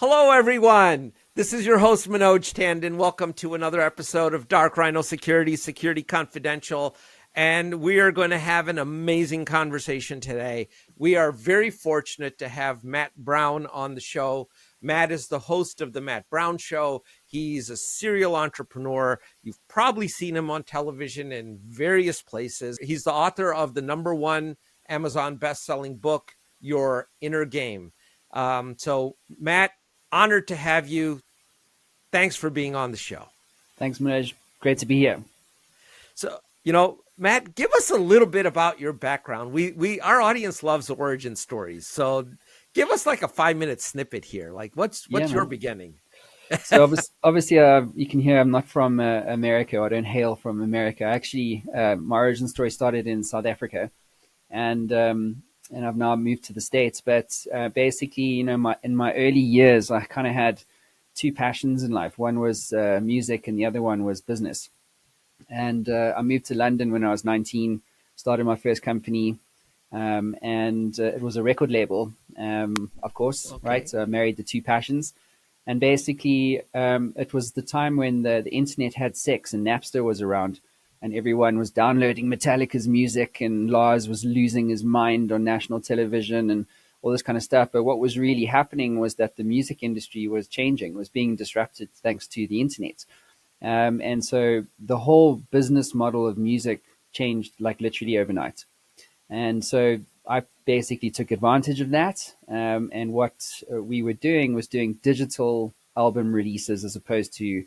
Hello, everyone. This is your host, Manoj Tandon. Welcome to another episode of Dark Rhino Security, Security Confidential. And we are going to have an amazing conversation today. We are very fortunate to have Matt Brown on the show. Matt is the host of The Matt Brown Show. He's a serial entrepreneur. You've probably seen him on television in various places. He's the author of the #1 Amazon best-selling book, Your Inner Game. So, Matt, honored to have you. Thanks for being on the show. Thanks, Manoj. Great to be here. So, Matt, give us a little bit about your background. Our audience loves origin stories. So give us like a 5-minute snippet here. Like what's your beginning? So obviously, you can hear I'm not from America. I don't hail from America. Actually, my origin story started in South Africa, and I've now moved to the States. But basically, in my early years, I kind of had two passions in life. One was music, and the other one was business. And I moved to London when I was 19, started my first company, and it was a record label, of course, Okay. right? So I married the two passions. And basically, it was the time when the internet had sex and Napster was around, and everyone was downloading Metallica's music, and Lars was losing his mind on national television and all this kind of stuff. But what was really happening was that the music industry was changing, was being disrupted thanks to the internet. And so the whole business model of music changed like literally overnight. And so I basically took advantage of that. And what we were doing was doing digital album releases as opposed to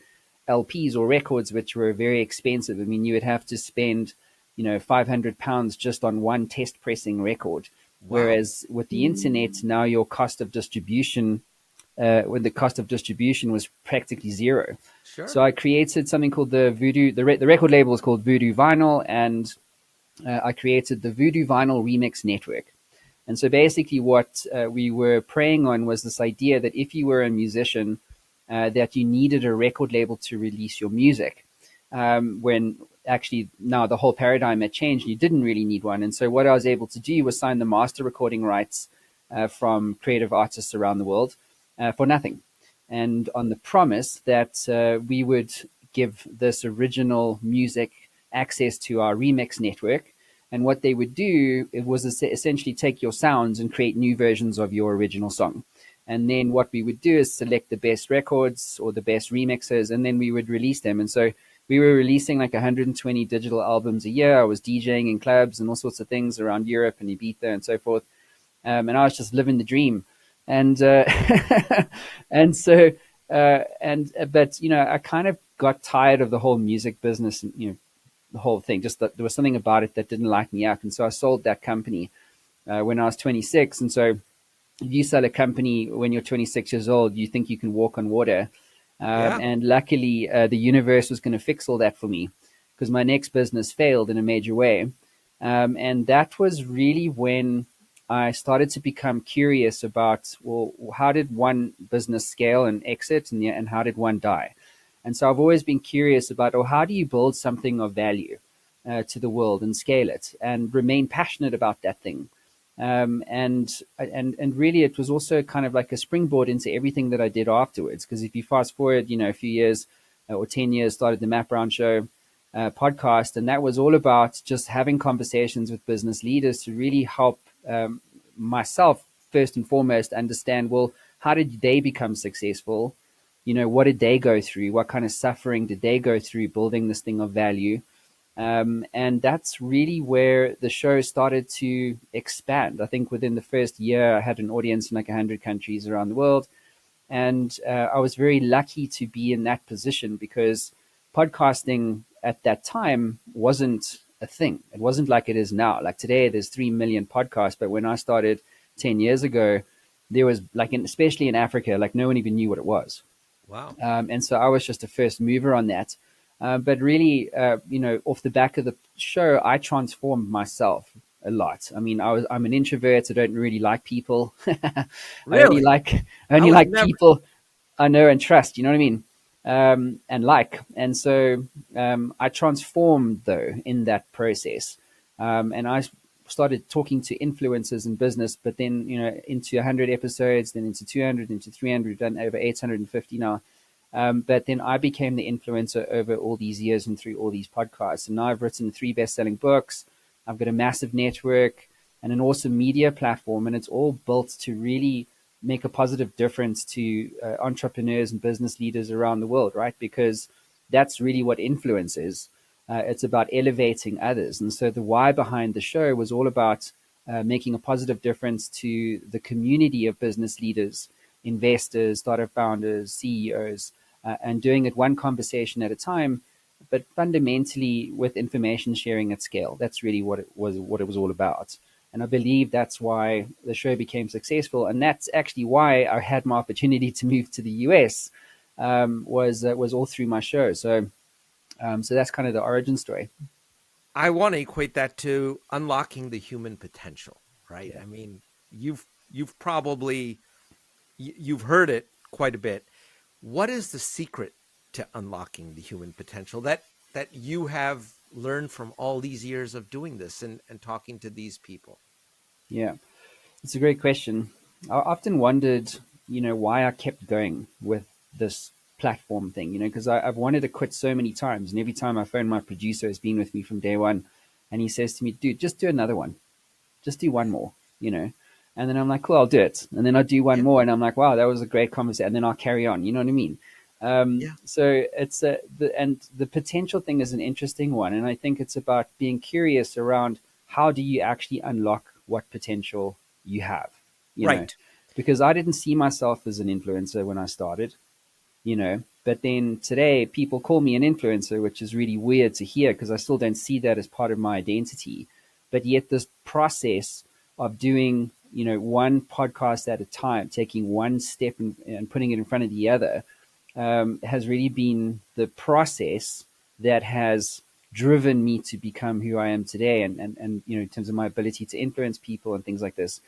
LPs or records, which were very expensive. I mean, you would have to spend, £500 just on one test pressing record. Wow. Whereas with the internet, now your cost of distribution when the cost of distribution was practically zero. Sure. So I created something called the Voodoo. The record label is called Voodoo Vinyl, and I created the Voodoo Vinyl Remix Network. And so basically, what we were preying on was this idea that if you were a musician, that you needed a record label to release your music. When actually now the whole paradigm had changed, you didn't really need one. And so what I was able to do was sign the master recording rights from creative artists around the world. For nothing, and on the promise that we would give this original music access to our remix network. And what they would do, it was essentially take your sounds and create new versions of your original song. And then what we would do is select the best records or the best remixes, and then we would release them. And so we were releasing like 120 digital albums a year. I was DJing in clubs and all sorts of things around Europe and Ibiza and so forth. And I was just living the dream. And and so but I kind of got tired of the whole music business, and the whole thing. Just that there was something about it that didn't light me up, and so I sold that company when I was 26. And so, if you sell a company when you're 26 years old, you think you can walk on water. Yeah. And luckily, the universe was going to fix all that for me, because my next business failed in a major way, and that was really when I started to become curious about, well, how did one business scale and exit, and how did one die? And so I've always been curious about, how do you build something of value to the world and scale it and remain passionate about that thing? And really, it was also kind of like a springboard into everything that I did afterwards. Because if you fast forward, a few years or 10 years, started the Matt Brown Show podcast, and that was all about just having conversations with business leaders to really help myself first and foremost understand, well, how did they become successful? What did they go through? What kind of suffering did they go through building this thing of value? And that's really where the show started to expand. I think within the first year, I had an audience in like 100 countries around the world. And I was very lucky to be in that position, because podcasting at that time wasn't a thing. It wasn't like it is now. Like today, there's 3 million podcasts. But when I started 10 years ago, there was especially in Africa, like no one even knew what it was. Wow. And so I was just a first mover on that. But really, off the back of the show, I transformed myself a lot. I mean, I'm an introvert. I don't really like people. I Really? only like Never. people I know and trust. You know what I mean? And so I transformed though in that process, and I started talking to influencers in business, but then, into 100 episodes, then into 200, into 300, done over 850 now. But then I became the influencer over all these years and through all these podcasts. And now I've written 3 best-selling books. I've got a massive network and an awesome media platform, and it's all built to really make a positive difference to entrepreneurs and business leaders around the world, right? Because that's really what influence is. It's about elevating others. And so the why behind the show was all about making a positive difference to the community of business leaders, investors, startup founders, CEOs, and doing it one conversation at a time, but fundamentally with information sharing at scale. That's really what it was all about. And I believe that's why the show became successful. And that's actually why I had my opportunity to move to the US, was all through my show. So that's kind of the origin story. I want to equate that to unlocking the human potential, right? Yeah. I mean, you've probably you've heard it quite a bit. What is the secret to unlocking the human potential that you have learned from all these years of doing this and talking to these people? Yeah. It's a great question. I often wondered, why I kept going with this platform thing, because I've wanted to quit so many times. And every time I phone my producer, who's been with me from day one, and he says to me, dude, just do another one. Just do one more, And then I'm like, cool, I'll do it. And then I'll do one Yeah. more. And I'm like, wow, that was a great conversation. And then I'll carry on. You know what I mean? Yeah. So it's the potential thing is an interesting one. And I think it's about being curious around how do you actually unlock what potential you have, Right. because I didn't see myself as an influencer when I started, but then today people call me an influencer, which is really weird to hear because I still don't see that as part of my identity. But yet this process of doing, one podcast at a time, taking one step and putting it in front of the other, has really been the process that has driven me to become who I am today, and in terms of my ability to influence people and things like this.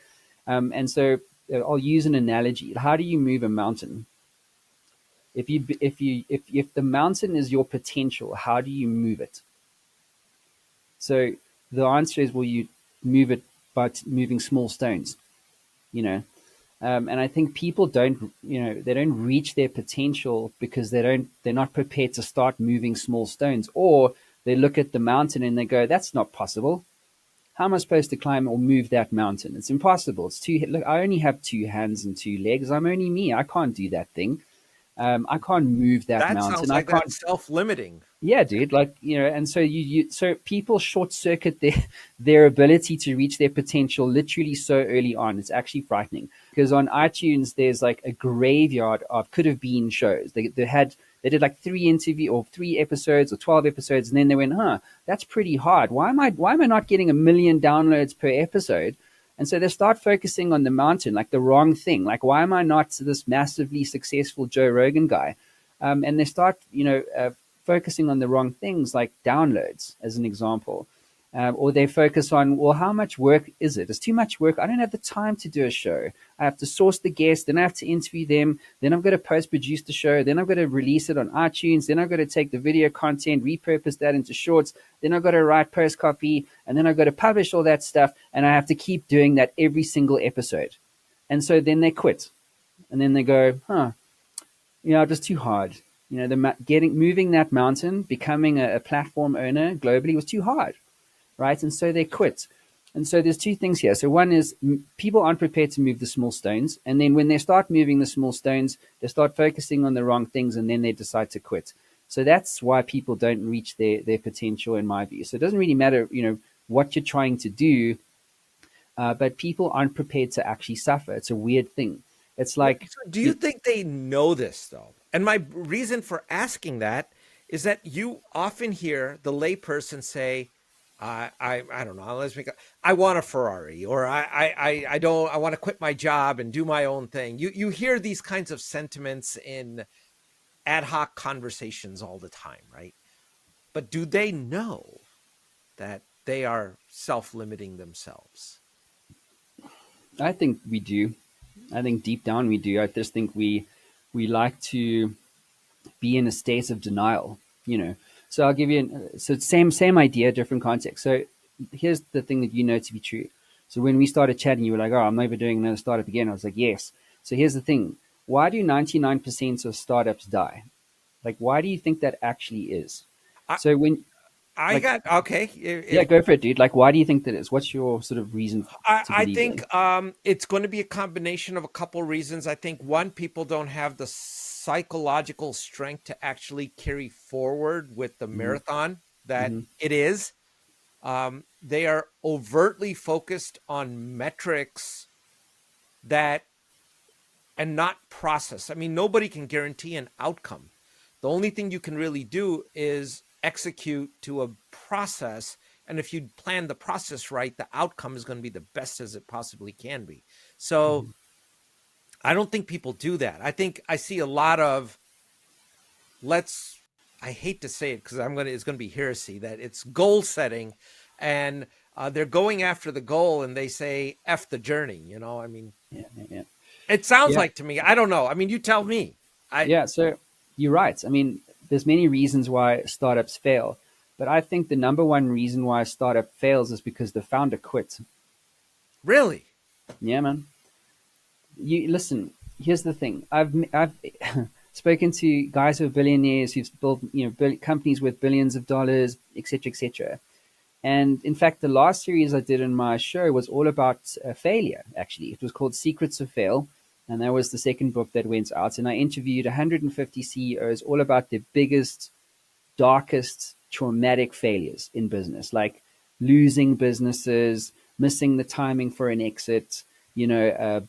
And so I'll use an analogy. How do you move a mountain? If the mountain is your potential, how do you move it? So the answer is, will you move it by moving small stones? You know, and I think people they don't reach their potential because they're not prepared to start moving small stones, or they look at the mountain and they go, "That's not possible. How am I supposed to climb or move that mountain? It's impossible. It's too. Look, I only have 2 hands and 2 legs. I'm only me. I can't do that thing. I can't move that That mountain. sounds I like can't." that's self-limiting. Yeah, dude. Like, and so so people short circuit their ability to reach their potential literally so early on. It's actually frightening because on iTunes there's like a graveyard of could have been shows. They did like 3 episodes or 12 episodes, and then they went, that's pretty hard. Why am I not getting 1 million downloads per episode? And so they start focusing on the mountain, like the wrong thing. Like, why am I not this massively successful Joe Rogan guy? And they start, focusing on the wrong things, like downloads, as an example. Or they focus on, well, how much work is it? It's too much work. I don't have the time to do a show. I have to source the guests, then I have to interview them, then I've got to post-produce the show, then I've got to release it on iTunes, then I've got to take the video content, repurpose that into shorts, then I've got to write post copy, and then I've got to publish all that stuff, and I have to keep doing that every single episode. And so then they quit. And then they go, just too hard. Moving that mountain, becoming a platform owner globally was too hard, right? And so they quit. And so there's 2 things here. So one is people aren't prepared to move the small stones. And then when they start moving the small stones, they start focusing on the wrong things, and then they decide to quit. So that's why people don't reach their potential, in my view. So it doesn't really matter, what you're trying to do, but people aren't prepared to actually suffer. It's a weird thing. It's like, So do you think they know this though? And my reason for asking that is that you often hear the layperson say, I don't know, I want a Ferrari, or I don't, I want to quit my job and do my own thing. You hear these kinds of sentiments in ad hoc conversations all the time, right? But do they know that they are self-limiting themselves? I think we do. I think deep down we do. I just think we like to be in a state of denial. So I'll give you so same idea, different context. So here's the thing that you know to be true. So when we started chatting, you were like, "Oh, I'm never doing another startup again." I was like, "Yes." So here's the thing: why do 99% of startups die? Like, why do you think that actually is? I, So when I like, got okay. yeah, If go for it, dude. Like, why do you think that is? What's your sort of reason to I believe think that? it's going to be a combination of a couple reasons. I think one, people don't have the psychological strength to actually carry forward with the Mm-hmm, marathon that mm-hmm, it is. They are overtly focused on metrics that and not process. I mean, nobody can guarantee an outcome. The only thing you can really do is execute to a process. And if you plan the process right, the outcome is going to be the best as it possibly can be. So mm-hmm. I don't think people do that. I think I see a lot of, let's, I hate to say it because it's going to be heresy, that it's goal setting, and they're going after the goal and they say F the journey. I mean, Yeah, yeah, yeah. it sounds Yeah, like to me, I don't know. I mean, you tell me. I yeah. So you're right. I mean, there's many reasons why startups fail, but I think the number one reason why a startup fails is because the founder quits. Really? Yeah, man. You listen. Here's the thing. I've spoken to guys who are billionaires who've built companies worth billions of dollars, etc., etc. And in fact, the last series I did in my show was all about failure. Actually, it was called Secrets of Fail, and that was the second book that went out. And I interviewed 150 CEOs all about their biggest, darkest, traumatic failures in business, like losing businesses, missing the timing for an exit,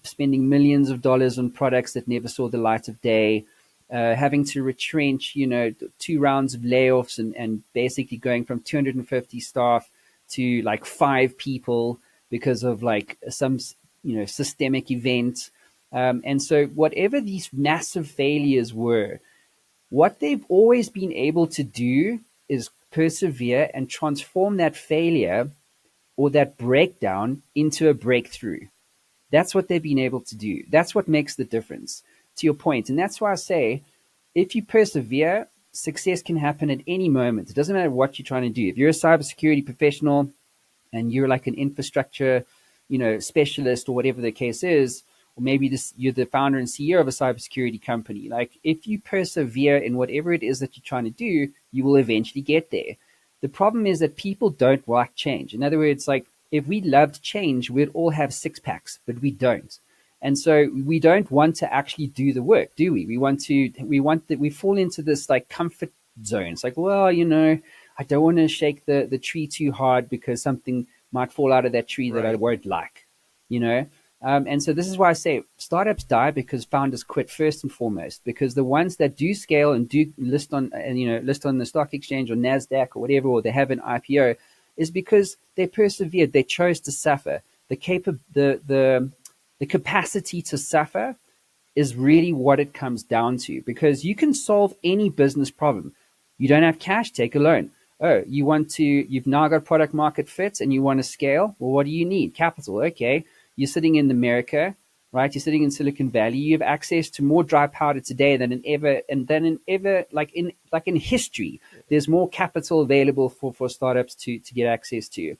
spending millions of dollars on products that never saw the light of day, having to retrench, 2 rounds of layoffs and basically going from 250 staff to like 5 people because of like some, systemic event. And so whatever these massive failures were, what they've always been able to do is persevere and transform that failure or that breakdown into a breakthrough. That's what they've been able to do. That's what makes the difference, to your point. And that's why I say, if you persevere, success can happen at any moment. It doesn't matter what you're trying to do. If you're a cybersecurity professional and you're like an infrastructure, specialist or whatever the case is, or maybe you're the founder and CEO of a cybersecurity company. Like, if you persevere in whatever it is that you're trying to do, you will eventually get there. The problem is that people don't like change. In other words, like, if we loved change, we'd all have six packs, but we don't. And so we don't want to actually do the work, do we? We fall into this like comfort zone. It's like, well, I don't want to shake the tree too hard because something might fall out of that tree that I Right. won't like, you know? And so this is why I say startups die because founders quit first and foremost, because the ones that do scale and do list on, list on the stock exchange or NASDAQ or whatever, or they have an IPO, is because they persevered. They chose to suffer. The capacity to suffer is really what it comes down to, because you can solve any business problem. You don't have cash, take a loan. Oh, you've now got product market fit and you want to scale. Well, what do you need? Capital. Okay. You're sitting in America, right? You're sitting in Silicon Valley. You have access to more dry powder today than in ever, like in history. There's more capital available for startups to get access to.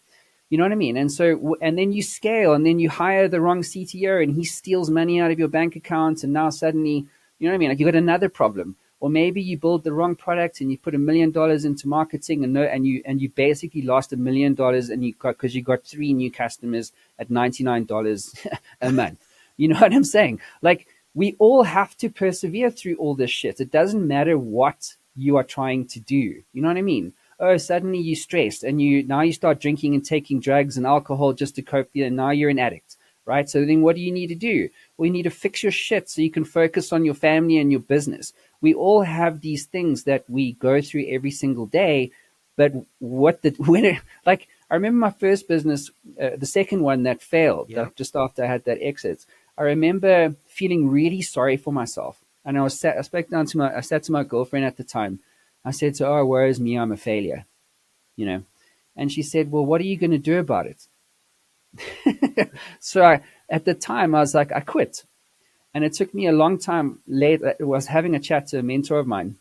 You know what I mean? And so, and then you scale, and then you hire the wrong CTO, and he steals money out of your bank account, and now suddenly, you know what I mean? Like, you got another problem. Or maybe you build the wrong product, and you put $1 million into marketing, and you basically lost $1 million, and because you got 3 new customers at $99 a month. You know what I'm saying? Like, we all have to persevere through all this shit. It doesn't matter what you are trying to do. You know what I mean? Oh, suddenly you're stressed and you start drinking and taking drugs and alcohol just to cope, and now you're an addict, right? So then what do you need to do? Well, you need to fix your shit so you can focus on your family and your business. We all have these things that we go through every single day, but like, I remember my first business, the second one that failed, Yeah. just after I had that exit. I remember feeling really sorry for myself, and I sat to my girlfriend at the time. I said to her, "Oh, woe is me, I'm a failure," you know. And she said, "Well, what are you going to do about it?" At the time, I was like, I quit. And it took me a long time later. I was having a chat to a mentor of mine,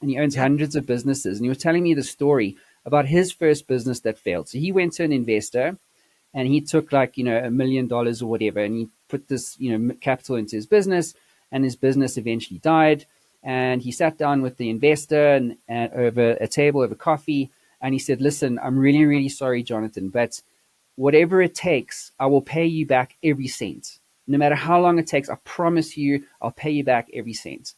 and he owns Yeah. hundreds of businesses. And he was telling me the story about his first business that failed. So he went to an investor and he took like, $1 million or whatever, and he put this, capital into his business, and his business eventually died. And he sat down with the investor and over a table over coffee, and he said, "Listen, I'm really, really sorry, Jonathan, but whatever it takes, I will pay you back every cent. No matter how long it takes, I promise you, I'll pay you back every cent."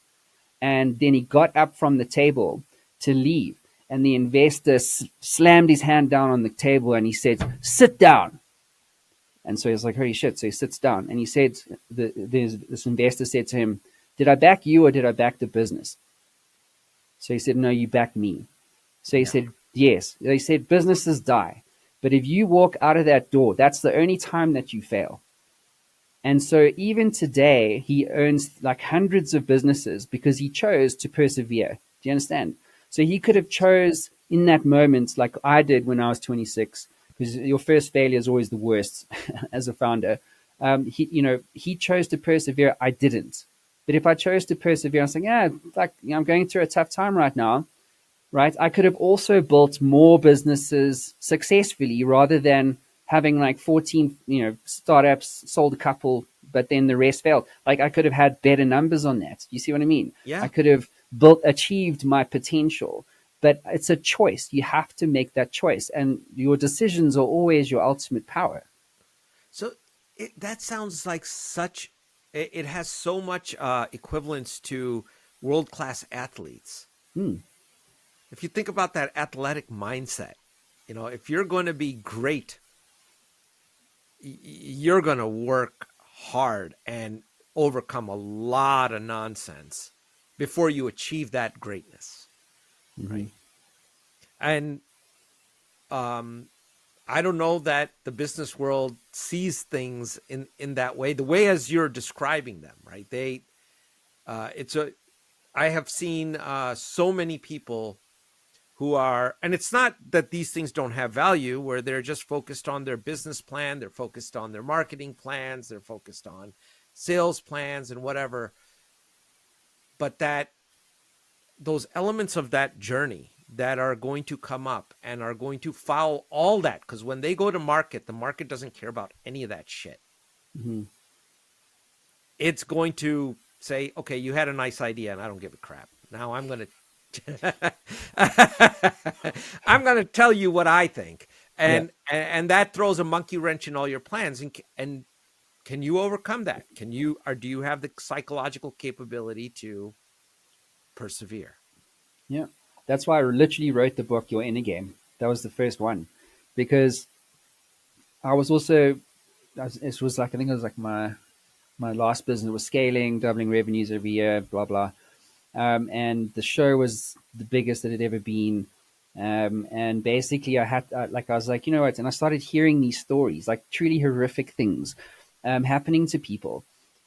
And then he got up from the table to leave, and the investor slammed his hand down on the table and he said, "Sit down." And so he's like, "Holy shit." So he sits down and he said, this investor said to him, "Did I back you or did I back the business?" So he said, "No, you backed me." So he said, "Yes." They said, "Businesses die. But if you walk out of that door, that's the only time that you fail." And so even today, he owns like hundreds of businesses because he chose to persevere. Do you understand? So he could have chose in that moment, like I did when I was 26, because your first failure is always the worst as a founder. He chose to persevere. I didn't. But if I chose to persevere, I was like, yeah, like, I'm going through a tough time right now, right? I could have also built more businesses successfully rather than having like 14, startups, sold a couple, but then the rest failed. Like I could have had better numbers on that. You see what I mean? Yeah. I could have achieved my potential, but it's a choice. You have to make that choice, and your decisions are always your ultimate power. So that sounds like it has so much equivalence to world-class athletes. Hmm. If you think about that athletic mindset, if you're going to be great, you're going to work hard and overcome a lot of nonsense before you achieve that greatness, Mm-hmm. right? And I don't know that the business world sees things in that way, the way as you're describing them, right? I have seen so many people who are, and it's not that these things don't have value, where they're just focused on their business plan, they're focused on their marketing plans, they're focused on sales plans and whatever, but that those elements of that journey that are going to come up and are going to foul all that, because when they go to market, the market doesn't care about any of that shit. Mm-hmm. It's going to say, okay, you had a nice idea and I don't give a crap. Now I'm going to I'm going to tell you what I think. Yeah. And that throws a monkey wrench in all your plans. And can you overcome that? Do you have the psychological capability to persevere? Yeah. That's why I literally wrote the book, Your Inner Game. That was the first one, because I was also, it was like, I think it was like my last business was scaling, doubling revenues every year, blah, blah. And the show was the biggest that it had ever been. And basically I was like, you know what? And I started hearing these stories, like truly horrific things, happening to people.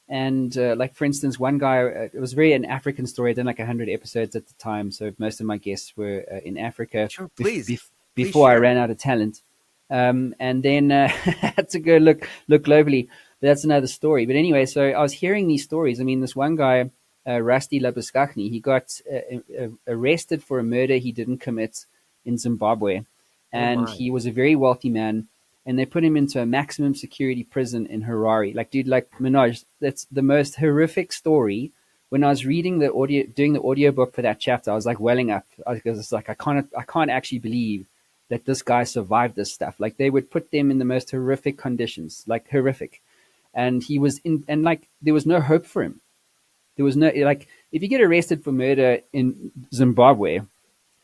And like, for instance, one guy, it was very an African story. I did like 100 episodes at the time. So most of my guests were in Africa Sure, please. Please before I share. ran out of talent. And then I had to go look globally. But that's another story. But anyway, so I was hearing these stories. I mean, this one guy, Rusty Labuskachny, he got arrested for a murder he didn't commit in Zimbabwe. Oh And my. he was a very wealthy man. And they put him into a maximum security prison in Harare. Like, dude, like, Manoj, that's the most horrific story. When I was reading the audio, doing the audiobook for that chapter, I was like welling up, because it's like, I can't actually believe that this guy survived this stuff. Like, they would put them in the most horrific conditions, like horrific. And he was in, and like, there was no hope for him. There was no, like, if you get arrested for murder in Zimbabwe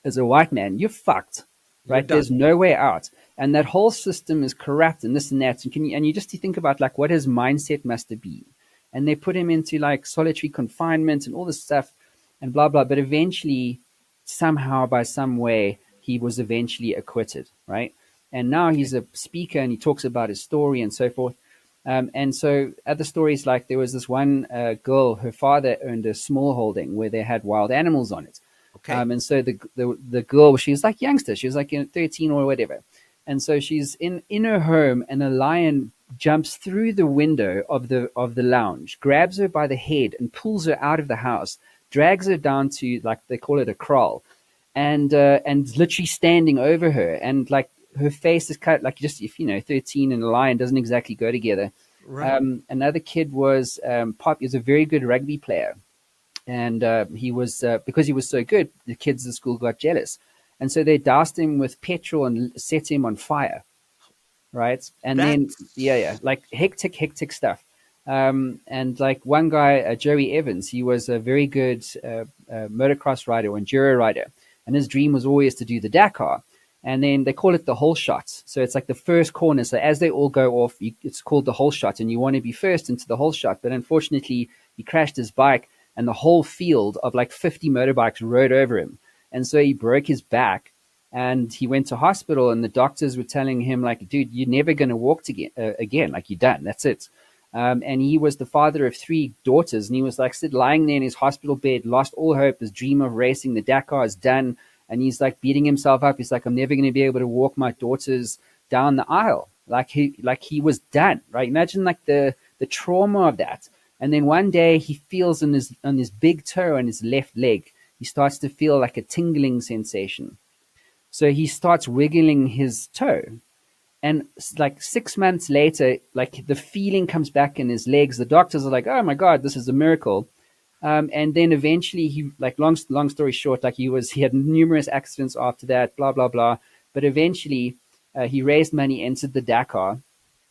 as a white man, you're fucked, You're right? There's done. no way out. And that whole system is corrupt and this and that. And you just think about like what his mindset must have been. And they put him into like solitary confinement and all this stuff and blah, blah. But eventually, somehow, by some way, he was eventually acquitted, right? And now Okay. he's a speaker and he talks about his story and so forth. And so other stories, like there was this one girl, her father owned a small holding where they had wild animals on it. Okay. And so the girl, she was like youngster, she was like 13 or whatever. And so she's in her home, and a lion jumps through the window of the lounge, grabs her by the head, and pulls her out of the house, drags her down to, like, they call it a kraal, and literally standing over her, and like her face is cut, like, just, if 13 and a lion doesn't exactly go together. Right. Another kid was Pop. He was a very good rugby player, and he was because he was so good, the kids at school got jealous, and so they doused him with petrol and set him on fire, right? And then, yeah, That's yeah, like hectic stuff. And like one guy, Joey Evans, he was a very good motocross rider, enduro rider, and his dream was always to do the Dakar. And then they call it the whole shot. So it's like the first corner. So as they all go off, it's called the whole shot, and you want to be first into the whole shot. But unfortunately, he crashed his bike, and the whole field of like 50 motorbikes rode over him, and so he broke his back, and he went to hospital, and the doctors were telling him, like, dude, you're never going to walk again, like, you're done, that's it. And he was the father of three daughters, and he was like lying there in his hospital bed, lost all hope. His dream of racing the Dakar is done, and he's like beating himself up. He's like, I'm never going to be able to walk my daughters down the aisle. Like he was done, right? Imagine like the trauma of that. And then one day he feels on his big toe on his left leg, he starts to feel like a tingling sensation. So he starts wiggling his toe. And like 6 months later, like the feeling comes back in his legs. The doctors are like, oh my God, this is a miracle. And then eventually he, like, long story short, like he had numerous accidents after that, blah, blah, blah. But eventually he raised money, entered the Dakar,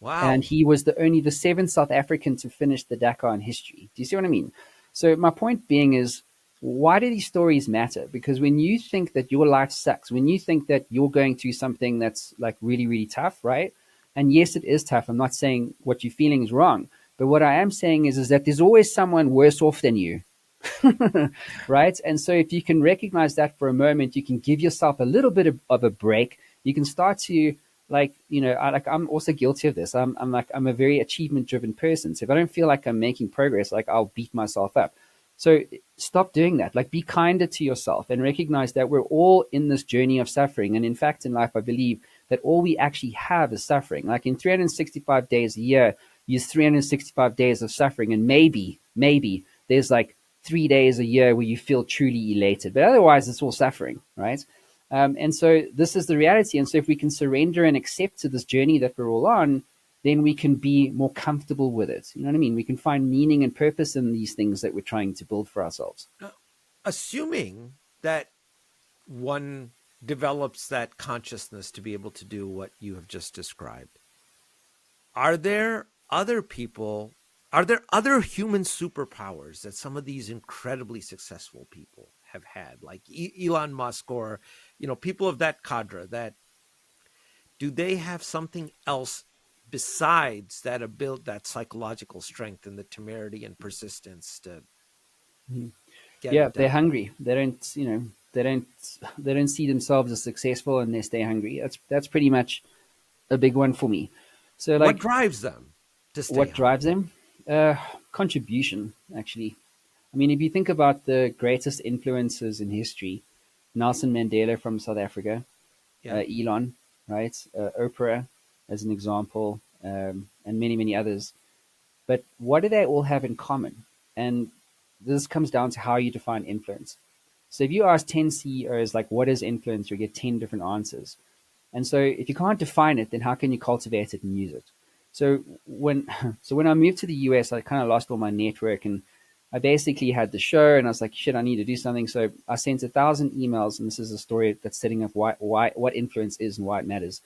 and wow. he was the seventh South African to finish the Dakar in history. Do you see what I mean? So my point being is, why do these stories matter? Because when you think that your life sucks, when you think that you're going through something that's like really, really tough, right? And yes, it is tough. I'm not saying what you're feeling is wrong, but what I am saying is that there's always someone worse off than you. Right? And so if you can recognize that for a moment, you can give yourself a little bit of a break. You can start to, like, I'm also guilty of this. I'm a very achievement driven person. So if I don't feel like I'm making progress, like, I'll beat myself up. So stop doing that. Like, be kinder to yourself and recognize that we're all in this journey of suffering. And in fact, in life, I believe that all we actually have is suffering. Like, in 365 days a year, use 365 days of suffering. And maybe there's like 3 days a year where you feel truly elated, but otherwise it's all suffering, right? And so this is the reality. And so if we can surrender and accept to this journey that we're all on, then we can be more comfortable with it. You know what I mean? We can find meaning and purpose in these things that we're trying to build for ourselves. Assuming that one develops that consciousness to be able to do what you have just described, are there other people, are there other human superpowers that some of these incredibly successful people have had, like Elon Musk, or people of that cadre? That do they have something else besides that ability, that psychological strength and the temerity and persistence to Mhm. get Yeah, it they're done? hungry. They don't, they don't, they don't see themselves as successful unless they're hungry. That's pretty much a big one for me. So, What like, drives them to stay what drives hungry? them? Contribution, actually. I mean, if you think about the greatest influences in history, Nelson Mandela from South Africa, Yeah. Elon, right? Oprah, as an example, and many, many others. But what do they all have in common? And this comes down to how you define influence. So if you ask 10 CEOs, like, what is influence, you'll get 10 different answers. And so if you can't define it, then how can you cultivate it and use it? So when so when I moved to the US, I kind of lost all my network, and I basically had the show, and I was like, shit, I need to do something. So I sent 1,000 emails, and this is a story that's setting up why what influence is and why it matters.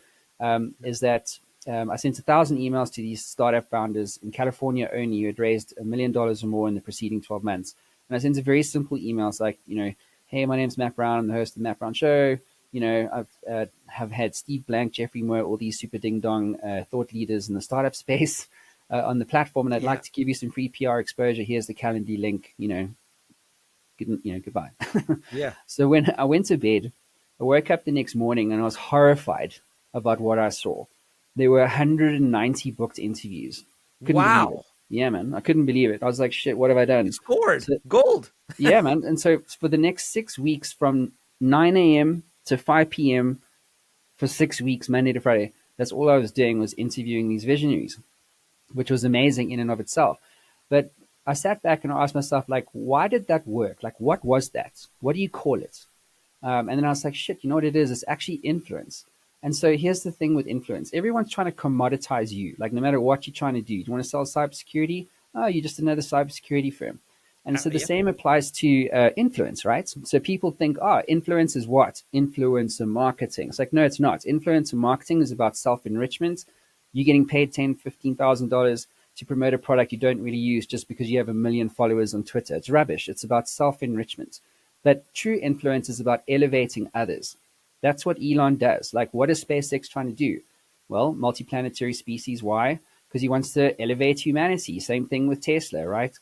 Is that I sent 1,000 emails to these startup founders in California only who had raised $1 million or more in the preceding 12 months. And I sent a very simple emails like, hey, my name's Matt Brown. I'm the host of the Matt Brown Show. I've have had Steve Blank, Jeffrey Moore, all these super ding dong thought leaders in the startup space on the platform, and I'd Yeah. like to give you some free PR exposure. Here's the Calendly link. Goodbye. Yeah. So when I went to bed, I woke up the next morning and I was horrified about what I saw. There were 190 booked interviews. Couldn't believe it. Wow. Yeah, man, I couldn't believe it. I was like, shit, what have I You done? scored So gold. yeah, man. And so for the next 6 weeks, from 9 a.m. to 5 p.m. for 6 weeks, Monday to Friday, that's all I was doing, was interviewing these visionaries, which was amazing in and of itself. But I sat back and I asked myself, like, why did that work? Like, what was that? What do you call it? And then I was like, shit, you know what it is? It's actually influence. And so here's the thing with influence. Everyone's trying to commoditize you. Like no matter what you're trying to do, you want to sell cybersecurity? Oh, you're just another cybersecurity firm. And so the Yeah. same applies to influence, right? So people think, oh, influence is what? Influencer marketing. It's like, no, it's not. Influencer marketing is about self-enrichment. You're getting paid $10,000, $15,000 to promote a product you don't really use just because you have a million followers on Twitter. It's rubbish. It's about self-enrichment. But true influence is about elevating others. That's what Elon does. Like, what is SpaceX trying to do? Well, multiplanetary species. Why? Because he wants to elevate humanity. Same thing with Tesla, right?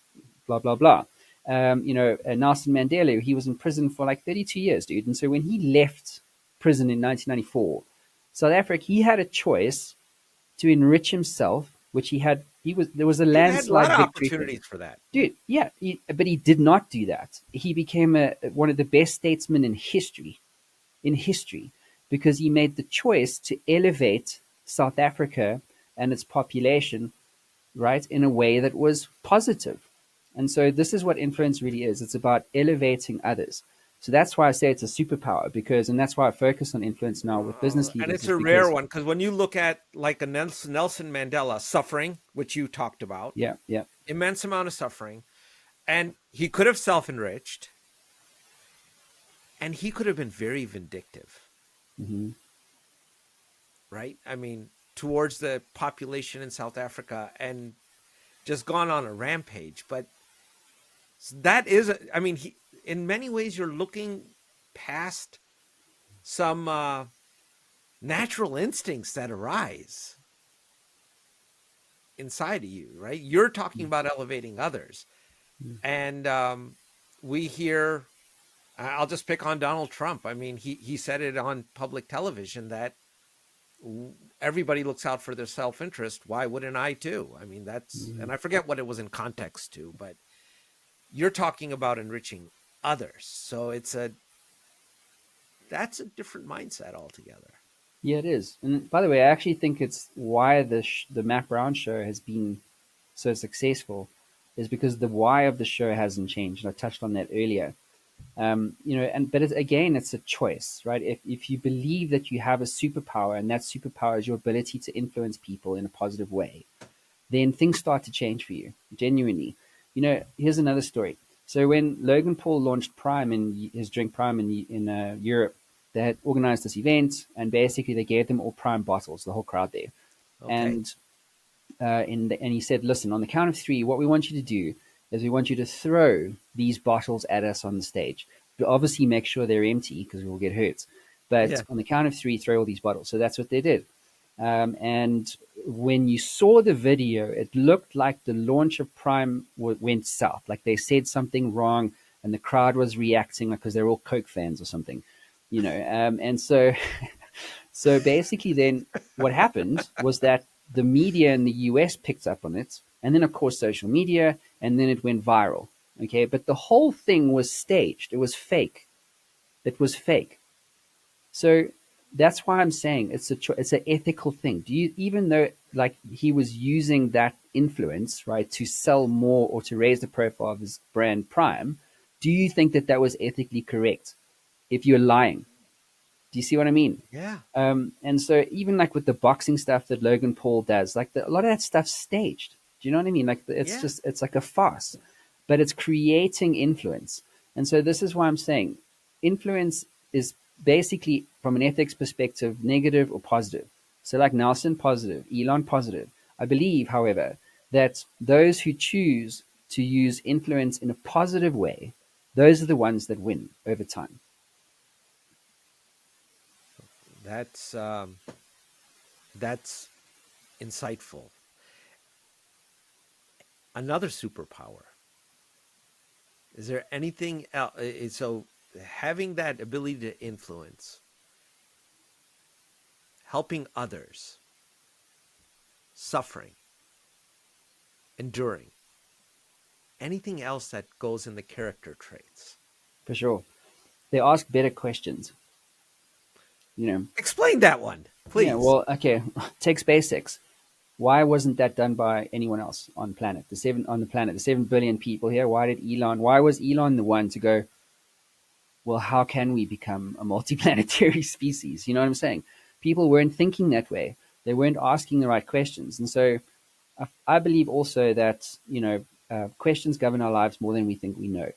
Blah, blah, blah. Nelson Mandela, he was in prison for like 32 years, dude. And so when he left prison in 1994, South Africa, he had a choice to enrich himself, which there was a He had a lot landslide of victory for him. opportunities for that. Dude, yeah, but he did not do that. He became one of the best statesmen in history, because he made the choice to elevate South Africa and its population, right, in a way that was positive. And so this is what influence really is. It's about elevating others. So that's why I say it's a superpower, and that's why I focus on influence now with business And leaders, it's is a rare because, one because when you look at like a Nelson Mandela suffering, which you talked about, yeah, yeah, immense amount of suffering, and he could have self-enriched, and he could have been very vindictive, hmm right? I mean, towards the population in South Africa and just gone on a rampage. But that is, I mean, in many ways, you're looking past some natural instincts that arise inside of you, right? You're talking about elevating others. And we hear, I'll just pick on Donald Trump. I mean, he said it on public television that everybody looks out for their self-interest. Why wouldn't I too? I mean, and I forget what it was in context to, but you're talking about enriching others. So that's a different mindset altogether. yeah, it is. And by the way, I actually think it's why the Matt Brown show has been so successful, is because the why of the show hasn't changed. And I touched on that earlier. But again, it's a choice, right? If you believe that you have a superpower, and that superpower is your ability to influence people in a positive way, then things start to change for you, genuinely. Here's another story. So when Logan Paul launched Prime, in his drink Prime in Europe, they had organized this event, and basically they gave them all Prime bottles, the whole crowd there. Okay. And and he said, listen, on the count of three, what we want you to do is we want you to throw these bottles at us on the stage. But obviously make sure they're empty because we'll get hurt. But Yeah. on the count of three, throw all these bottles. So that's what they did. And when you saw the video, it looked like the launch of Prime went south. Like they said something wrong, and the crowd was reacting because they're all Coke fans or something, And so, so basically, then what happened was that the media in the US picked up on it, and then of course social media, and then it went viral. Okay, but the whole thing was staged. It was fake. It was fake. So that's why I'm saying it's an ethical thing. Do you, even though like he was using that influence, right, to sell more or to raise the profile of his brand Prime, do you think that that was ethically correct? If you're lying, do you see what I mean? Yeah. And so even like with the boxing stuff that Logan Paul does, like a lot of that stuff's staged. Do you know what I mean? Like Yeah. it's like a farce, but it's creating influence. And so this is why I'm saying influence is basically, from an ethics perspective, negative or positive. So like Nelson, positive, Elon, positive. I believe, however, that those who choose to use influence in a positive way, those are the ones that win over time. That's that's insightful. Another superpower. Is there anything else? So having that ability to influence, helping others, suffering, enduring, anything else that goes in the character traits? For sure. They ask better questions. You know, Explain that one, yeah, please. well, okay, take SpaceX. Why wasn't that done by anyone else the 7 billion people here? Why was Elon the one to go, well, how can we become a multiplanetary species? You know what I'm saying? People weren't thinking that way. They weren't asking the right questions. And so I believe also that, questions govern our lives more than we think we know.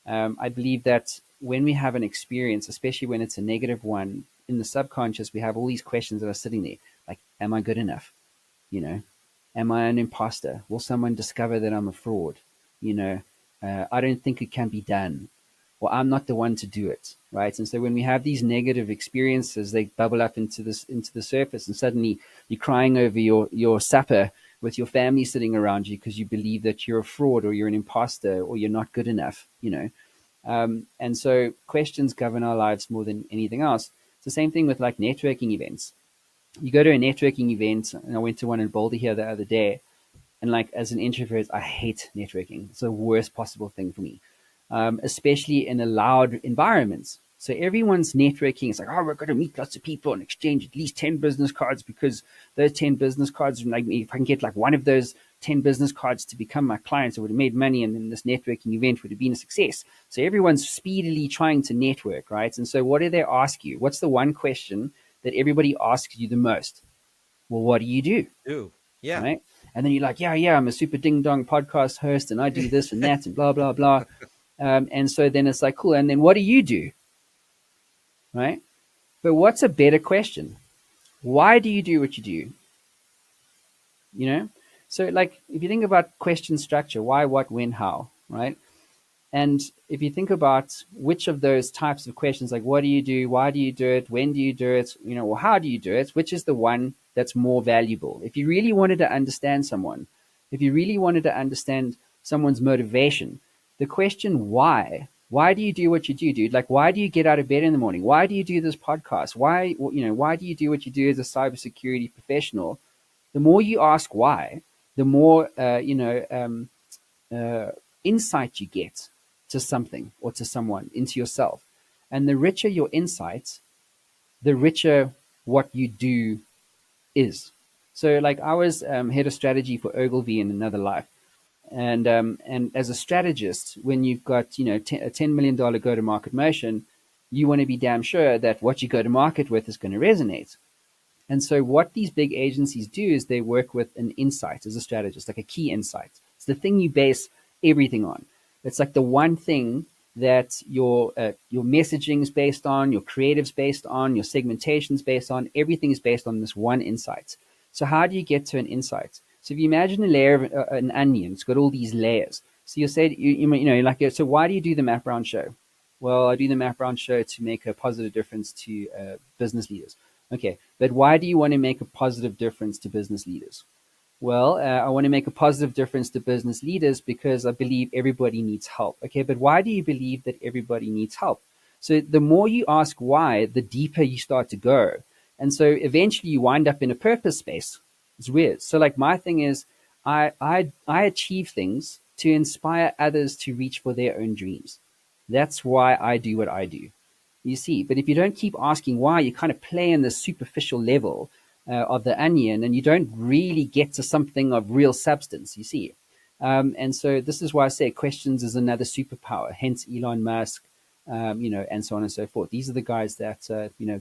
I believe that when we have an experience, especially when it's a negative one, in the subconscious, we have all these questions that are sitting there. Like, am I good enough? You know, am I an imposter? Will someone discover that I'm a fraud? You know, I don't think it can be done. Well, I'm not the one to do it, right? And so when we have these negative experiences, they bubble up into the surface, and suddenly you're crying over your supper with your family sitting around you because you believe that you're a fraud or you're an imposter or you're not good enough, and so questions govern our lives more than anything else. It's the same thing with like networking events. You go to a networking event, and I went to one in Boulder here the other day, and like as an introvert, I hate networking. It's the worst possible thing for me, especially in a loud environment. So everyone's networking. It's like, oh, we're going to meet lots of people and exchange at least 10 business cards because those 10 business cards, like if I can get like one of those 10 business cards to become my clients, I would have made money, and then this networking event would have been a success. So everyone's speedily trying to network, right? And so what do they ask you? What's the one question that everybody asks you the most? Well, what do you do? Ooh, yeah. Right? And then you're like, yeah, I'm a super ding dong podcast host, and I do this and that, and blah blah blah. And so then it's like, cool. And then what do you do? Right? But what's a better question? Why do you do what you do? You know? So like if you think about question structure, why, what, when, how, right? And if you think about which of those types of questions, like what do you do, why do you do it, when do you do it, or how do you do it, which is the one that's more valuable? If you really wanted to understand someone, if you really wanted to understand someone's motivation, the question why do you do what you do, dude? Like, why do you get out of bed in the morning? Why do you do this podcast? Why do you do what you do as a cybersecurity professional? The more you ask why, the more, uh, insight you get to something or to someone, into yourself. And the richer your insights, the richer what you do is. So, like, I was head of strategy for Ogilvy in another life. And as a strategist, when you've got a $10 million go to market motion, you want to be damn sure that what you go to market with is going to resonate. And so what these big agencies do is they work with an insight as a strategist, like a key insight. It's the thing you base everything on. It's like the one thing that your messaging is based on, your creative's based on, your segmentation's based on. Everything is based on this one insight. So how do you get to an insight? So if you imagine a layer of an onion, it's got all these layers. So you say, so why do you do the Matt Brown show? Well, I do the Matt Brown show to make a positive difference to business leaders. Okay, but why do you want to make a positive difference to business leaders? Well, I want to make a positive difference to business leaders because I believe everybody needs help. Okay, but why do you believe that everybody needs help? So the more you ask why, the deeper you start to go. And so eventually you wind up in a purpose space. It's weird. So like my thing is I achieve things to inspire others to reach for their own dreams. That's why I do what I do. You see, but if you don't keep asking why, you kind of play in the superficial level of the onion, and you don't really get to something of real substance. You see, and so this is why I say questions is another superpower. Hence, Elon Musk, and so on and so forth. These are the guys that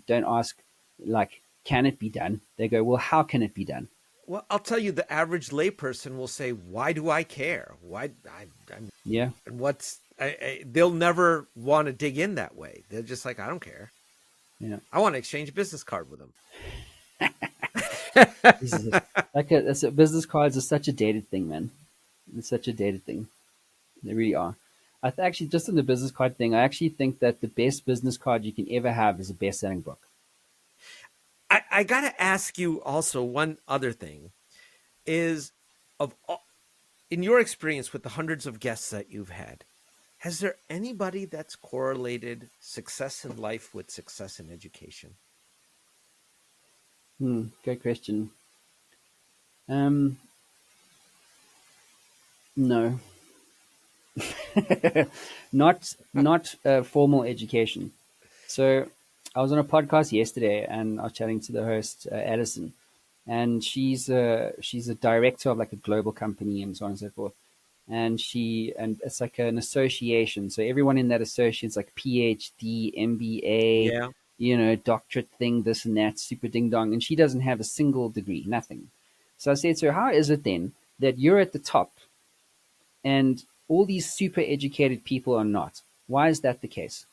don't ask like, can it be done? They go, well, how can it be done? Well, I'll tell you, the average layperson will say, "Why do I care? Why? I'm Yeah, and what's?" They'll never want to dig in that way. They're just like, "I don't care. yeah. I want to exchange a business card with them." This is business cards are such a dated thing, man. It's such a dated thing. They really are. Actually, just on the business card thing, I actually think that the best business card you can ever have is a best-selling book. I got to ask you also one other thing: is of all, in your experience with the hundreds of guests that you've had, has there anybody that's correlated success in life with success in education? Great question. Um, no, not formal education. So I was on a podcast yesterday, and I was chatting to the host, Addison, and she's a director of like a global company and so on and so forth. and it's like an association. So everyone in that associate's like PhD, MBA, Yeah. doctorate thing, this and that, super ding dong. And she doesn't have a single degree, nothing. So I said to her, how is it then that you're at the top and all these super educated people are not? Why is that the case?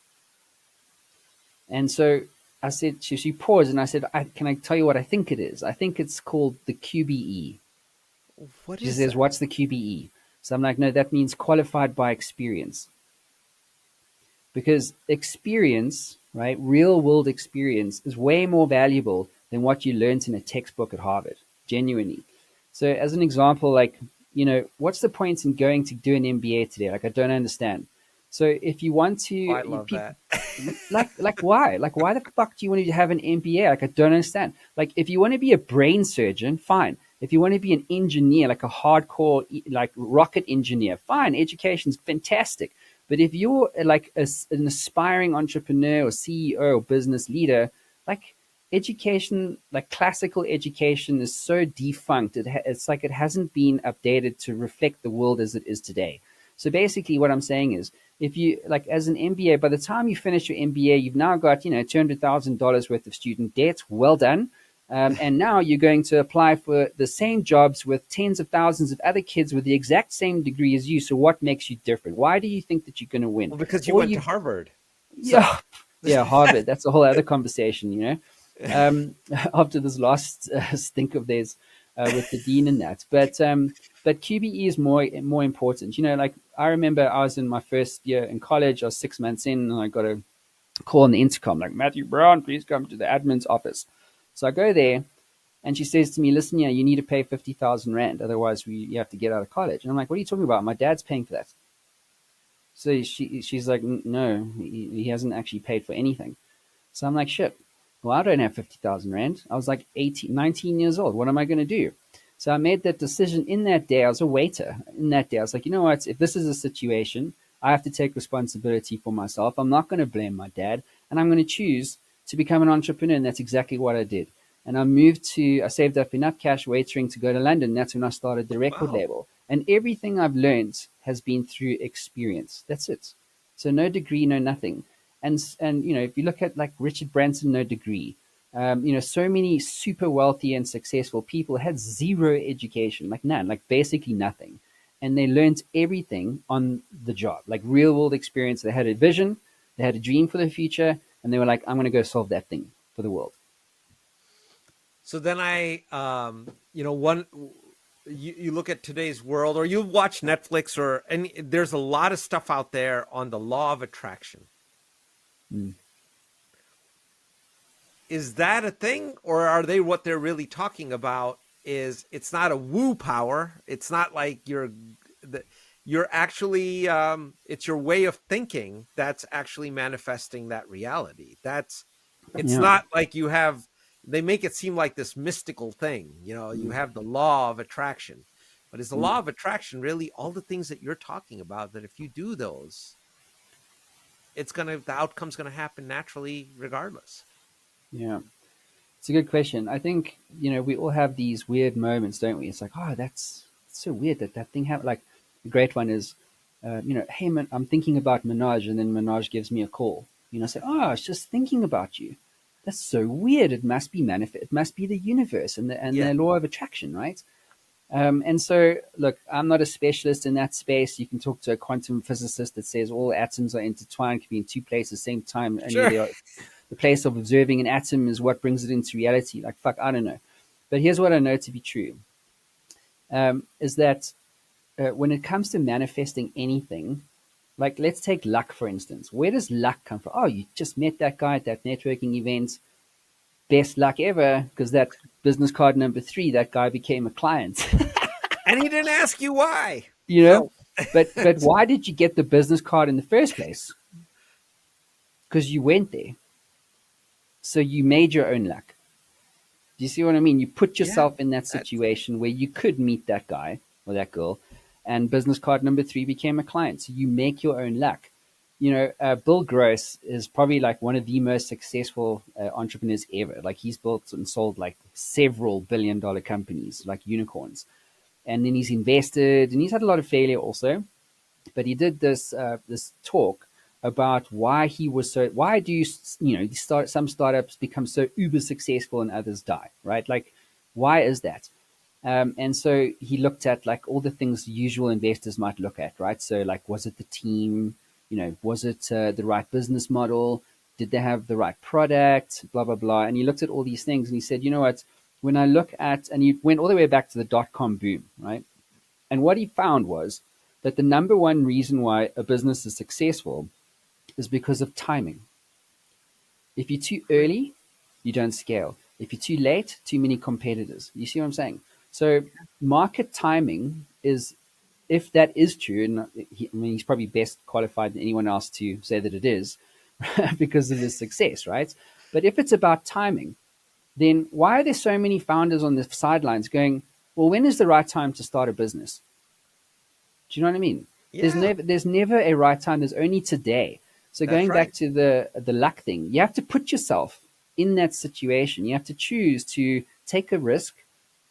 And so I said, she paused and I said, can I tell you what I think it is? I think it's called the QBE. What She is says, that? what's the QBE? So I'm like, no, that means qualified by experience. Because experience, right, real world experience is way more valuable than what you learned in a textbook at Harvard, genuinely. So, as an example, like, what's the point in going to do an MBA today? Like, I don't understand. So, if you want Oh, I to, love people, that. like why? Like, why the fuck do you want to have an MBA? Like, I don't understand. Like, if you want to be a brain surgeon, fine. If you want to be an engineer, like a hardcore, like rocket engineer, fine. Education's fantastic. But if you're like an aspiring entrepreneur or CEO or business leader, like education, like classical education is so defunct. It's like it hasn't been updated to reflect the world as it is today. So basically what I'm saying is if you like as an MBA, by the time you finish your MBA, you've now got, $200,000 worth of student debt. Well done. And now you're going to apply for the same jobs with tens of thousands of other kids with the exact same degree as you. So what makes you different? Why do you think that you're going to win? Well, because you All went to you, Harvard. So yeah, yeah, Harvard. That's a whole other conversation. After this last stink of theirs with the dean and that. But QBE is more important. Like I remember I was in my first year in college. I was 6 months in, and I got a call on the intercom like, Matthew Brown, please come to the admin's office. So I go there, and she says to me, listen, you need to pay 50,000 Rand. Otherwise, you have to get out of college. And I'm like, what are you talking about? My dad's paying for that. So she's like, no, he hasn't actually paid for anything. So I'm like, shit. Well, I don't have 50,000 Rand. I was like 18, 19 years old. What am I going to do? So I made that decision in that day. I was a waiter in that day. I was like, you know what? If this is a situation, I have to take responsibility for myself. I'm not going to blame my dad. And I'm going to choose to become an entrepreneur. And that's exactly what I did. And I saved up enough cash waitering to go to London. That's when I started the record wow. label. And everything I've learned has been through experience. That's it. So no degree, no nothing. And if you look at like Richard Branson, no degree. So many super wealthy and successful people had zero education, like none, like basically nothing. And they learned everything on the job, like real world experience. They had a vision, they had a dream for the future, and they were like, I'm going to go solve that thing for the world. So then one, you look at today's world, or you watch Netflix, or any. There's a lot of stuff out there on the law of attraction. Mm. Is that a thing, or are they what they're really talking about? Is it's not a woo power? It's not like you're actually it's your way of thinking that's actually manifesting that reality. It's Yeah. not like you have, they make it seem like this mystical thing, you Mm. have the law of attraction. But is the Mm. law of attraction really all the things that you're talking about, that if you do those, the outcome's gonna happen naturally regardless? Yeah. It's a good question. I think, we all have these weird moments, don't we? It's like, oh, that's so weird that thing happened. Like, the great one is, hey, man, I'm thinking about Minaj, and then Minaj gives me a call. I say, oh, I was just thinking about you. That's so weird. It must be manifest. It must be the universe and Yeah. the law of attraction, right? And so, look, I'm not a specialist in that space. You can talk to a quantum physicist that says all atoms are intertwined, can be in two places at the same time. Only Sure. the place of observing an atom is what brings it into reality. Like, fuck, I don't know. But here's what I know to be true is that when it comes to manifesting anything, like let's take luck, for instance. Where does luck come from? Oh, you just met that guy at that networking event. Best luck ever, because that business card number 3, that guy became a client. And he didn't ask you why. you know So but why did you get the business card in the first place? Because you went there, so you made your own luck. Do you see what I mean? You put yeah, yourself in that that's situation where you could meet that guy or that girl, and business card number 3 became a client. So you make your own luck. Bill Gross is probably like one of the most successful entrepreneurs ever. Like he's built and sold like several billion-dollar companies, like unicorns. and then he's invested, and he's had a lot of failure also. But he did this talk about why do some startups become so uber successful and others die, right? Like, why is that? And so he looked at like all the things usual investors might look at, right? So like, was it the team? Was it the right business model? Did they have the right product? Blah blah blah. And he looked at all these things and he said, you know what? When I look at, and he went all the way back to the dot-com boom, right? And what he found was that the number one reason why a business is successful is because of timing. If you're too early, you don't scale. If you're too late, too many competitors. You see what I'm saying? So market timing is, if that is true, and he's probably best qualified than anyone else to say that it is because of his success, right? But if it's about timing, then why are there so many founders on the sidelines going, well, when is the right time to start a business? Do you know what I mean? Yeah, There's never a right time. There's only today. So that's going right. back to the luck thing, you have to put yourself in that situation. You have to choose to take a risk,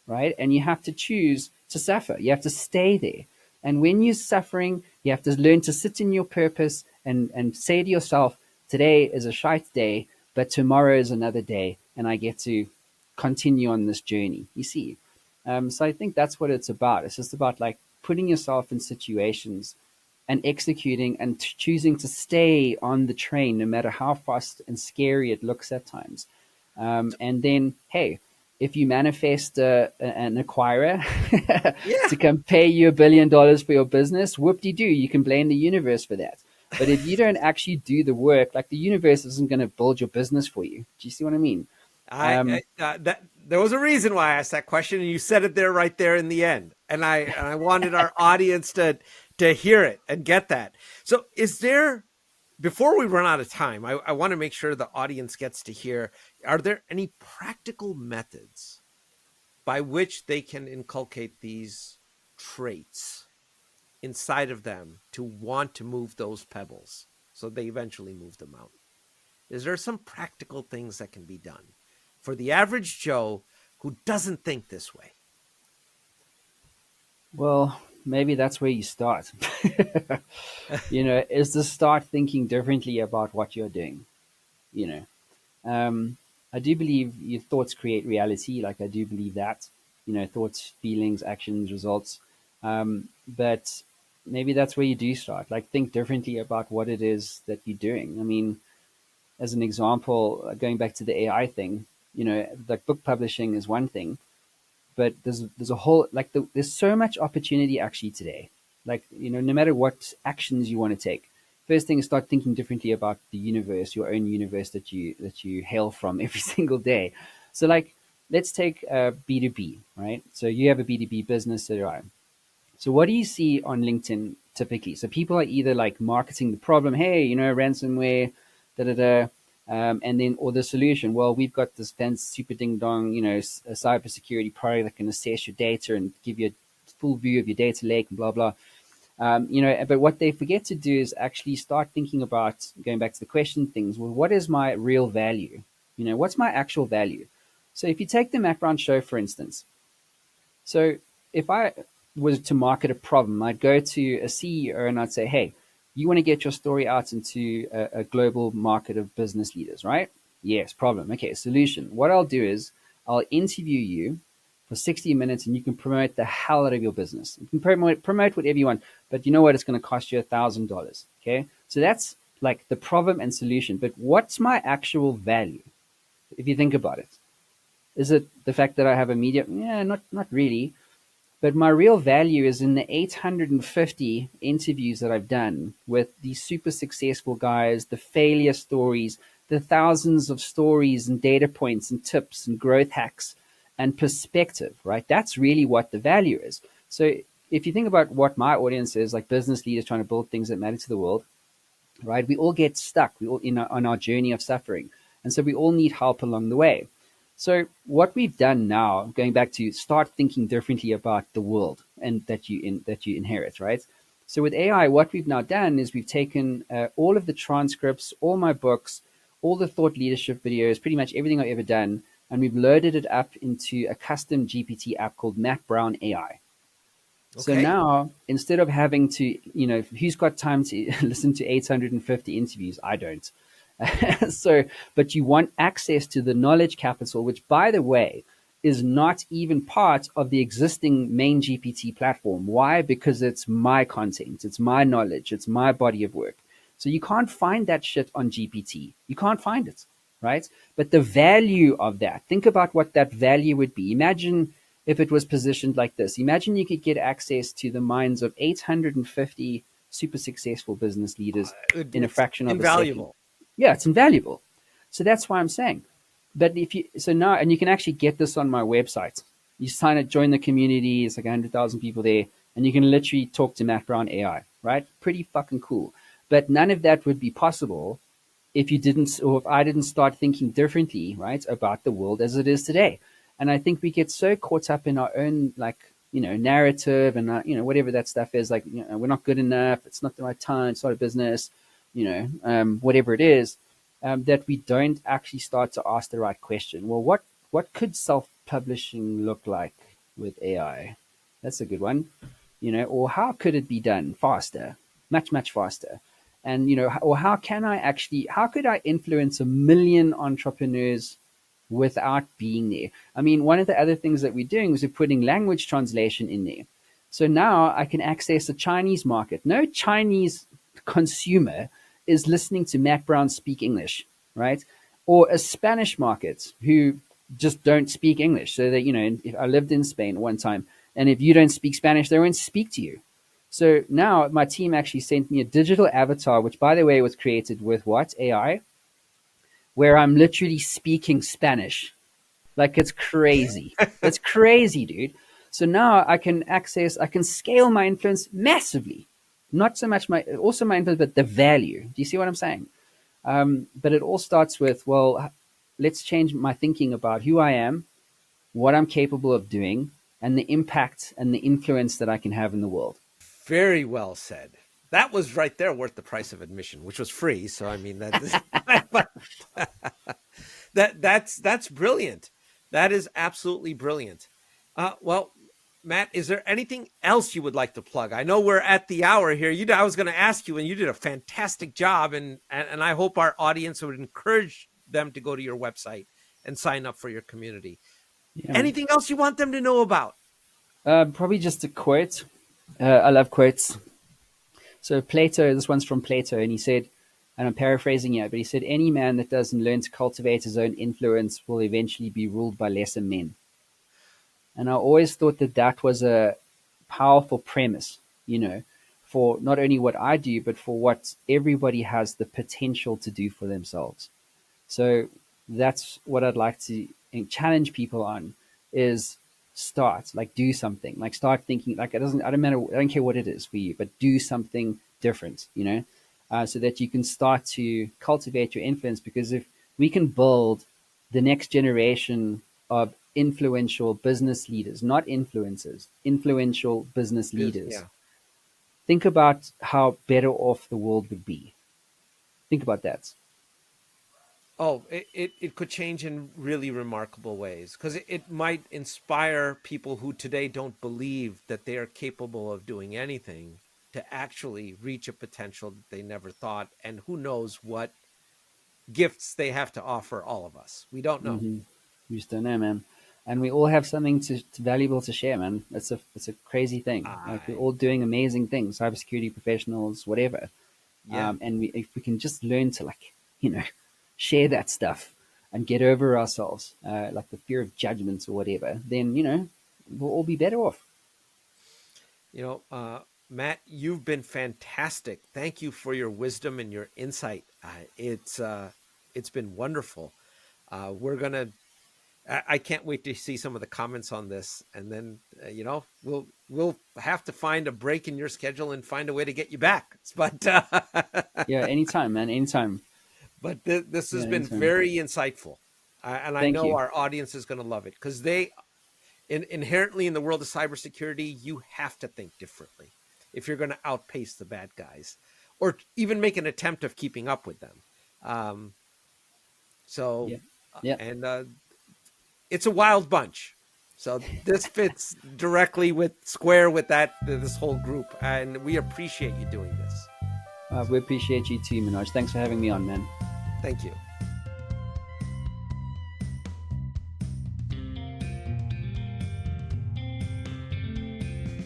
right? And you have to choose to suffer. You have to stay there. And when you're suffering, you have to learn to sit in your purpose and say to yourself, today is a shite day, but tomorrow is another day, and I get to continue on this journey. You see? So I think that's what it's about. It's just about like putting yourself in situations and executing and choosing to stay on the train no matter how fast and scary it looks at times. And then, hey, if you manifest an acquirer Yeah. to come pay you $1 billion for your business, whoop-de-doo, you can blame the universe for that. But if you don't actually do the work, like the universe isn't going to build your business for you. Do you see what I mean? I that there was a reason why I asked that question, and you said it there right there in the end, and I wanted our audience to hear it and get that. So, is there, before we run out of time, I want to make sure the audience gets to hear, are there any practical methods by which they can inculcate these traits inside of them to want to move those pebbles so they eventually move the mountain? Is there some practical things that can be done for the average Joe who doesn't think this way? Well, maybe that's where you start. Is to start thinking differently about what you're doing. You know, I do believe your thoughts create reality. Like I do believe that. Thoughts, feelings, actions, results. But maybe that's where you do start. Like think differently about what it is that you're doing. I mean, as an example, going back to the AI thing, like book publishing is one thing, but there's a whole like there's so much opportunity actually today. Like no matter what actions you want to take, first thing is start thinking differently about the universe, your own universe that you hail from every single day. So like let's take B2B, right? So you have a B2B business, so do I. So what do you see on LinkedIn typically? So people are either like marketing the problem, hey, ransomware, da da da, and then or the solution. Well, we've got this fancy super ding dong, a cybersecurity product that can assess your data and give you a full view of your data lake and blah blah. But what they forget to do is actually start thinking about going back to the question things. Well, what is my real value? What's my actual value? So if you take the Mac show, for instance, so if I was to market a problem, I'd go to a CEO and I'd say, hey, you want to get your story out into a global market of business leaders, right? Yes, problem. Okay, solution. What I'll do is I'll interview you for 60 minutes and you can promote the hell out of your business. You can promote whatever you want, but you know what? It's going to cost you $1,000. Okay, so that's like the problem and solution. But what's my actual value? If you think about it, is it the fact that I have a media? Yeah, not really. But my real value is in the 850 interviews that I've done with these super successful guys, the failure stories, the thousands of stories and data points and tips and growth hacks and perspective, right? That's really what the value is. So if you think about what my audience is, like business leaders trying to build things that matter to the world, right? We all get stuck. We all on our journey of suffering, and so we all need help along the way. So what we've done now, going back to start thinking differently about the world and that you inherit, right? So with AI, what we've now done is we've taken all of the transcripts, all my books, all the thought leadership videos, pretty much everything I've ever done, and we've loaded it up into a custom GPT app called Matt Brown AI. So Okay. now, instead of having to, who's got time to listen to 850 interviews? I don't. So, but you want access to the knowledge capital, which, by the way, is not even part of the existing main GPT platform. Why? Because it's my content, it's my knowledge, it's my body of work. So you can't find that shit on GPT. You can't find it, right? But the value of that, think about what that value would be. Imagine if it was positioned like this. Imagine you could get access to the minds of 850 super successful business leaders in a It's fraction of a second. invaluable. Yeah, it's invaluable. So that's why I'm saying. But if you so now, and you can actually get this on my website. You sign it, join the community. It's like 100,000 people there, and you can literally talk to Matt Brown AI. Right? Pretty fucking cool. But none of that would be possible if you didn't, or if I didn't start thinking differently, right, about the world as it is today. And I think we get so caught up in our own, like, narrative and, whatever that stuff is, like, we're not good enough. It's not the right time. It's not a business, whatever it is, that we don't actually start to ask the right question. Well, what could self-publishing look like with AI? That's a good one, or how could it be done faster, much, much faster? And, or how could I influence a million entrepreneurs without being there? I mean, one of the other things that we're doing is we're putting language translation in there. So now I can access the Chinese market. No Chinese consumer is listening to Matt Brown speak English, right? Or a Spanish market who just don't speak English. So that, if I lived in Spain one time, and if you don't speak Spanish, they won't speak to you. So now my team actually sent me a digital avatar, which, by the way, was created with what? AI, where I'm literally speaking Spanish. Like, it's crazy. It's crazy, dude. So now I can scale my influence massively. Not so much also my influence, but the value. Do you see what I'm saying? But it all starts with, well, let's change my thinking about who I am, what I'm capable of doing, and the impact and the influence that I can have in the world. Very well said. That was right there worth the price of admission, which was free. So I mean that's brilliant. That is absolutely brilliant. Well, Matt, is there anything else you would like to plug? I know we're at the hour here. I was going to ask you, and you did a fantastic job, and I hope our audience would encourage them to go to your website and sign up for your community. Yeah, man. Anything else you want them to know about? Probably just a quote. I love quotes. So Plato, this one's from Plato, and he said, and I'm paraphrasing here, but he said, any man that doesn't learn to cultivate his own influence will eventually be ruled by lesser men. And I always thought that that was a powerful premise, for not only what I do, but for what everybody has the potential to do for themselves. So that's what I'd like to challenge people on is start, like, do something, like, start thinking, like, I don't matter, I don't care what it is for you, but do something different, so that you can start to cultivate your influence. Because if we can build the next generation of influential business leaders, not influencers, influential business leaders, Yeah. think about how better off the world would be. Think about that. Oh, it could change in really remarkable ways because it might inspire people who today don't believe that they are capable of doing anything to actually reach a potential that they never thought. And who knows what gifts they have to offer all of us. We don't know. Mm-hmm. You just don't know, man. And we all have something to valuable to share, man. It's a crazy thing. Like, we're I, all doing amazing things, cybersecurity professionals, whatever. yeah. And if we can just learn to, like, share that stuff and get over ourselves, like the fear of judgments or whatever, then we'll all be better off. You know, Matt, you've been fantastic. Thank you for your wisdom and your insight. It's been wonderful. We're gonna I can't wait to see some of the comments on this, and then we'll have to find a break in your schedule and find a way to get you back. But Yeah, anytime, man, anytime. this Yeah, has been anytime. very insightful, and I Thank know you. our audience is going to love it because inherently in the world of cybersecurity, you have to think differently if you're going to outpace the bad guys, or even make an attempt of keeping up with them. Um, so, Yeah, yeah, and it's a wild bunch. So this fits directly square with this whole group, and we appreciate you doing this. We appreciate you too, Manoj. Thanks for having me on, man. Thank you.